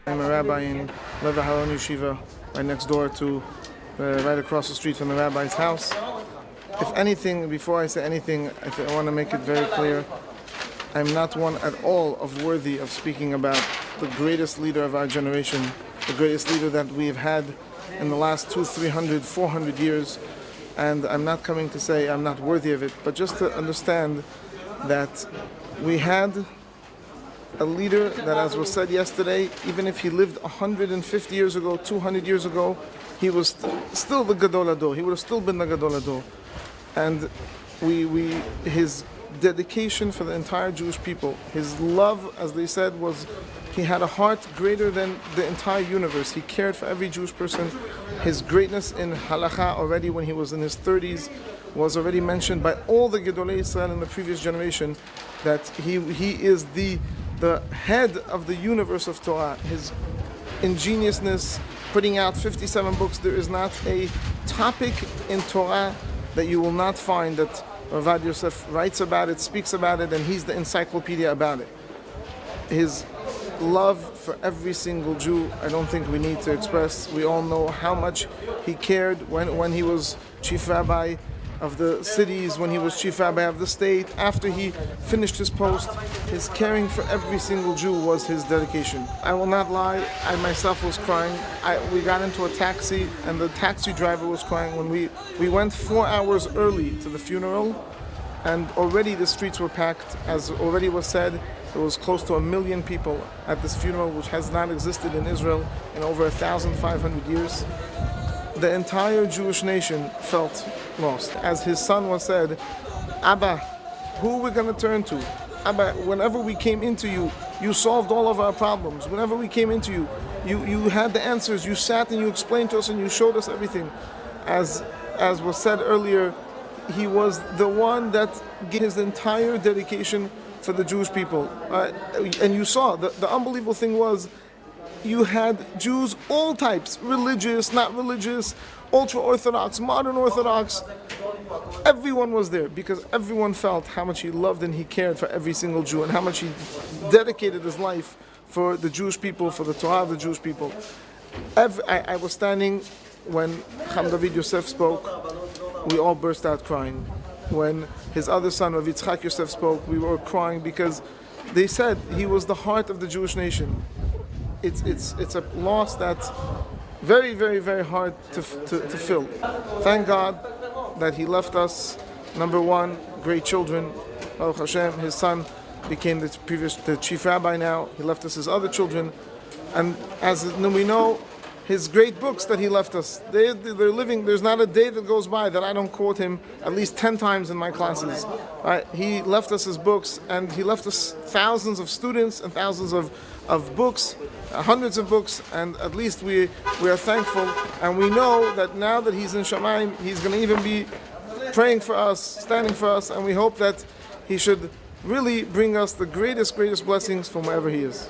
I'm a rabbi in Levi Haron Yeshiva, right next door to, right across the street from the rabbi's house. If anything, before I say anything, I want to make it very clear, I'm not one at all of worthy of speaking about the greatest leader of our generation, the greatest leader that we've had in the last 200, 300, 400 years. And I'm not coming to say I'm not worthy of it, but just to understand that we had a leader that, as was said yesterday, even if he lived 150 years ago, 200 years ago, he was still the Gadol Ador. He would have still been the Gadol Ador. And his dedication for the entire Jewish people, his love, as they said, was he had a heart greater than the entire universe. He cared for every Jewish person. His greatness in halakha already when he was in his 30s was already mentioned by all the Gedolei Israel in the previous generation, that he is the head of the universe of Torah. His ingeniousness, putting out 57 books, there is not a topic in Torah that you will not find that Ovadia Yosef writes about it, speaks about it, and he's the encyclopedia about it. His love for every single Jew, I don't think we need to express. We all know how much he cared when he was chief rabbi of the cities, when he was chief rabbi of the state. After he finished his post, his caring for every single Jew was his dedication. I will not lie, I myself was crying. We got into a taxi and the taxi driver was crying when we went 4 hours early to the funeral, and already the streets were packed. As already was said, there was close to 1 million people at this funeral, which has not existed in Israel in over 1,500 years. The entire Jewish nation felt lost. As his son was said, Abba, who are we going to turn to? Abba, whenever we came into you, you solved all of our problems. Whenever we came into you, you had the answers. You sat and you explained to us and you showed us everything. As was said earlier, he was the one that gave his entire dedication for the Jewish people. And you saw, the unbelievable thing was, you had Jews, all types, religious, not religious, ultra-Orthodox, modern Orthodox. Everyone was there because everyone felt how much he loved and he cared for every single Jew and how much he dedicated his life for the Jewish people, for the Torah of the Jewish people. I was standing when David Yosef spoke. We all burst out crying. When his other son, Rabbi Yosef, spoke, we were crying because they said he was the heart of the Jewish nation. It's a loss that's very, very, very hard to fill. Thank God that he left us, number one, great children. Baruch Hashem, his son became the chief rabbi now. He left us his other children. And as we know, his great books that he left us, they're living. There's not a day that goes by that I don't quote him at least 10 times in my classes. He left us his books, and he left us thousands of students and thousands of books, hundreds of books, and at least we are thankful. And we know that now that he's in Shamayim, he's going to even be praying for us, standing for us, and we hope that he should really bring us the greatest blessings from wherever he is.